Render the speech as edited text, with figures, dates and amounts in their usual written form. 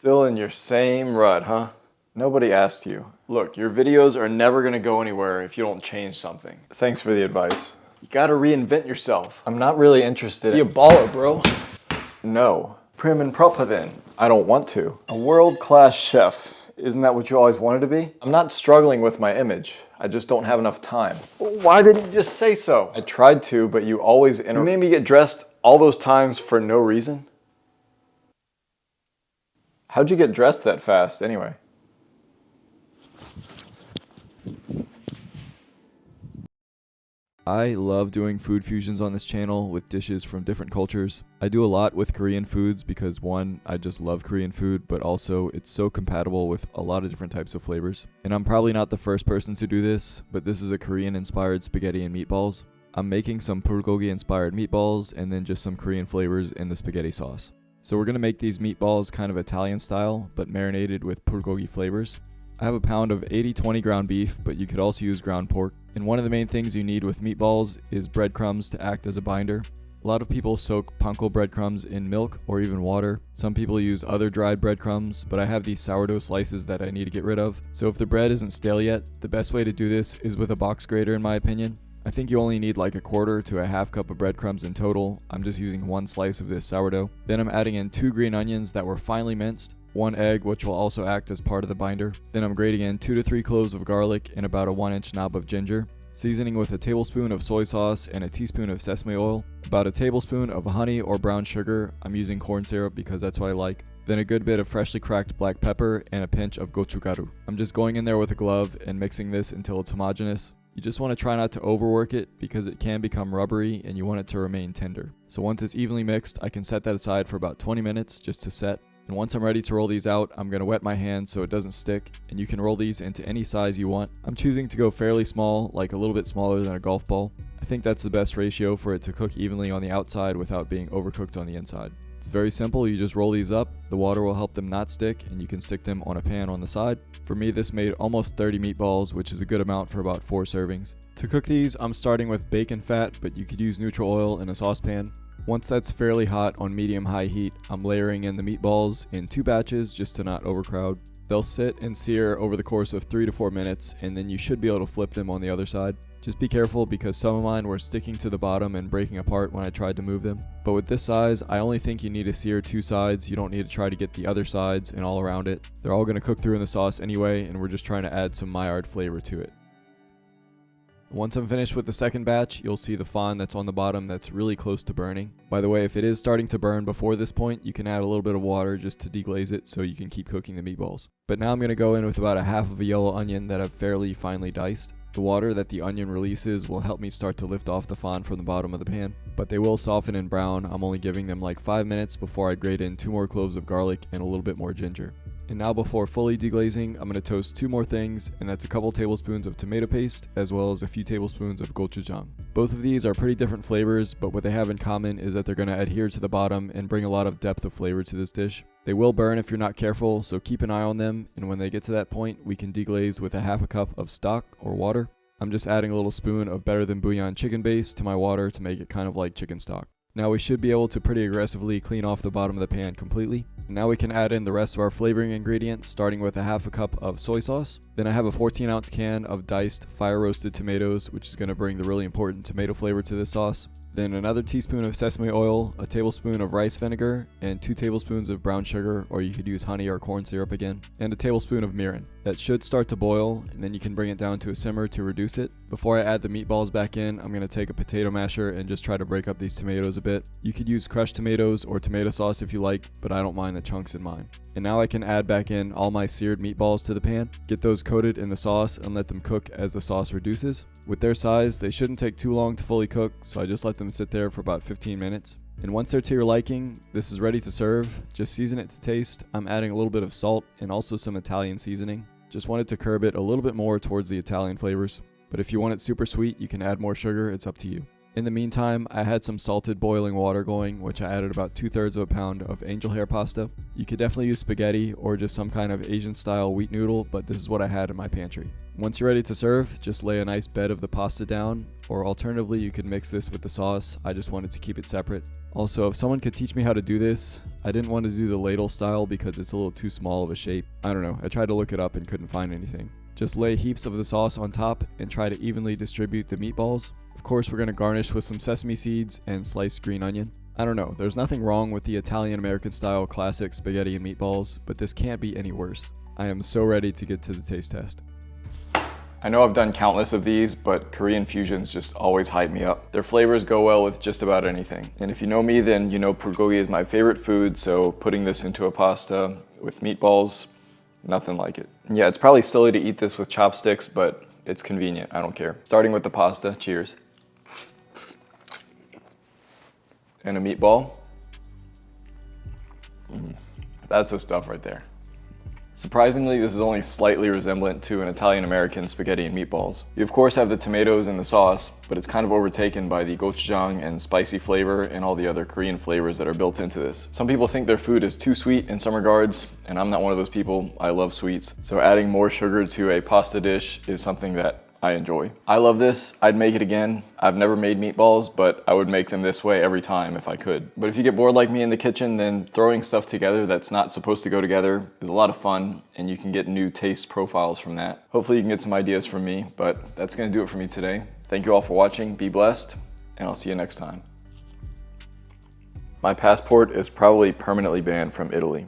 Still in your same rut, huh? Nobody asked you. Look, your videos are never gonna go anywhere if you don't change something. Thanks for the advice. You gotta reinvent yourself. I'm not really interested. Be a baller, bro. No. Prim and proper then. I don't want to. A world-class chef. Isn't that what you always wanted to be? I'm not struggling with my image. I just don't have enough time. Well, why didn't you just say so? I tried to, but you always You made me get dressed all those times for no reason? How'd you get dressed that fast, anyway? I love doing food fusions on this channel with dishes from different cultures. I do a lot with Korean foods because one, I just love Korean food, but also it's so compatible with a lot of different types of flavors. And I'm probably not the first person to do this, but this is a Korean inspired spaghetti and meatballs. I'm making some bulgogi inspired meatballs and then just some Korean flavors in the spaghetti sauce. So we're going to make these meatballs kind of Italian style, but marinated with bulgogi flavors. I have a pound of 80/20 ground beef, but you could also use ground pork. And one of the main things you need with meatballs is breadcrumbs to act as a binder. A lot of people soak panko breadcrumbs in milk or even water. Some people use other dried breadcrumbs, but I have these sourdough slices that I need to get rid of. So if the bread isn't stale yet, the best way to do this is with a box grater in my opinion. I think you only need like a quarter to a half cup of breadcrumbs in total. I'm just using one slice of this sourdough. Then I'm adding in 2 green onions that were finely minced, 1 egg which will also act as part of the binder. Then I'm grating in 2 to 3 cloves of garlic and about a 1-inch knob of ginger. Seasoning with a tablespoon of soy sauce and a teaspoon of sesame oil. About a tablespoon of honey or brown sugar. I'm using corn syrup because that's what I like. Then a good bit of freshly cracked black pepper and a pinch of gochugaru. I'm just going in there with a glove and mixing this until it's homogeneous. You just want to try not to overwork it because it can become rubbery and you want it to remain tender. So once it's evenly mixed, I can set that aside for about 20 minutes just to set. And once I'm ready to roll these out, I'm going to wet my hand so it doesn't stick, and you can roll these into any size you want. I'm choosing to go fairly small, like a little bit smaller than a golf ball. I think that's the best ratio for it to cook evenly on the outside without being overcooked on the inside. It's very simple, you just roll these up, the water will help them not stick, and you can stick them on a pan on the side. For me, this made almost 30 meatballs, which is a good amount for about 4 servings. To cook these, I'm starting with bacon fat, but you could use neutral oil in a saucepan. Once that's fairly hot on medium-high heat, I'm layering in the meatballs in 2 batches just to not overcrowd. They'll sit and sear over the course of 3 to 4 minutes, and then you should be able to flip them on the other side. Just be careful because some of mine were sticking to the bottom and breaking apart when I tried to move them. But with this size, I only think you need to sear 2 sides. You don't need to try to get the other sides and all around it. They're all going to cook through in the sauce anyway, and we're just trying to add some Maillard flavor to it. Once I'm finished with the second batch, you'll see the fond that's on the bottom that's really close to burning. By the way, if it is starting to burn before this point, you can add a little bit of water just to deglaze it so you can keep cooking the meatballs. But now I'm going to go in with about a half of a yellow onion that I've fairly finely diced. The water that the onion releases will help me start to lift off the fond from the bottom of the pan, but they will soften and brown. I'm only giving them like 5 minutes before I grate in 2 more cloves of garlic and a little bit more ginger. And now before fully deglazing, I'm going to toast 2 more things, and that's a couple tablespoons of tomato paste as well as a few tablespoons of gochujang. Both of these are pretty different flavors, but what they have in common is that they're going to adhere to the bottom and bring a lot of depth of flavor to this dish. They will burn if you're not careful, so keep an eye on them, and when they get to that point, we can deglaze with a half a cup of stock or water. I'm just adding a little spoon of better than bouillon chicken base to my water to make it kind of like chicken stock. Now we should be able to pretty aggressively clean off the bottom of the pan completely. Now we can add in the rest of our flavoring ingredients, starting with a half a cup of soy sauce. Then I have a 14-ounce can of diced fire roasted tomatoes, which is going to bring the really important tomato flavor to this sauce. Then another teaspoon of sesame oil, a tablespoon of rice vinegar, and 2 tablespoons of brown sugar, or you could use honey or corn syrup again, and a tablespoon of mirin. That should start to boil, and then you can bring it down to a simmer to reduce it. Before I add the meatballs back in, I'm going to take a potato masher and just try to break up these tomatoes a bit. You could use crushed tomatoes or tomato sauce if you like, but I don't mind the chunks in mine. And now I can add back in all my seared meatballs to the pan, get those coated in the sauce, and let them cook as the sauce reduces. With their size, they shouldn't take too long to fully cook, so I just let them sit there for about 15 minutes. And once they're to your liking, this is ready to serve. Just season it to taste. I'm adding a little bit of salt and also some Italian seasoning. Just wanted to curb it a little bit more towards the Italian flavors. But if you want it super sweet, you can add more sugar. It's up to you. In the meantime, I had some salted boiling water going, which I added about 2/3 of a pound of angel hair pasta. You could definitely use spaghetti or just some kind of Asian style wheat noodle, but this is what I had in my pantry. Once you're ready to serve, just lay a nice bed of the pasta down, or alternatively you could mix this with the sauce. I just wanted to keep it separate. Also, if someone could teach me how to do this, I didn't want to do the ladle style because it's a little too small of a shape. I don't know, I tried to look it up and couldn't find anything. Just lay heaps of the sauce on top and try to evenly distribute the meatballs. Of course, we're going to garnish with some sesame seeds and sliced green onion. I don't know, there's nothing wrong with the Italian-American style classic spaghetti and meatballs, but this can't be any worse. I am so ready to get to the taste test. I know I've done countless of these, but Korean fusions just always hype me up. Their flavors go well with just about anything. And if you know me, then you know bulgogi is my favorite food, so putting this into a pasta with meatballs, nothing like it. And yeah, it's probably silly to eat this with chopsticks, but it's convenient, I don't care. Starting with the pasta, cheers. And a meatball. That's the stuff right there. Surprisingly, this is only slightly resemblant to an Italian-American spaghetti and meatballs. You of course have the tomatoes and the sauce, but it's kind of overtaken by the gochujang and spicy flavor and all the other Korean flavors that are built into this. Some people think their food is too sweet in some regards, and I'm not one of those people. I love sweets. So adding more sugar to a pasta dish is something that I enjoy. I love this. I'd make it again. I've never made meatballs, but I would make them this way every time if I could. But if you get bored like me in the kitchen, then throwing stuff together that's not supposed to go together is a lot of fun, and you can get new taste profiles from that. Hopefully you can get some ideas from me, but that's gonna do it for me today. Thank you all for watching. Be blessed, and I'll see you next time. My passport is probably permanently banned from Italy.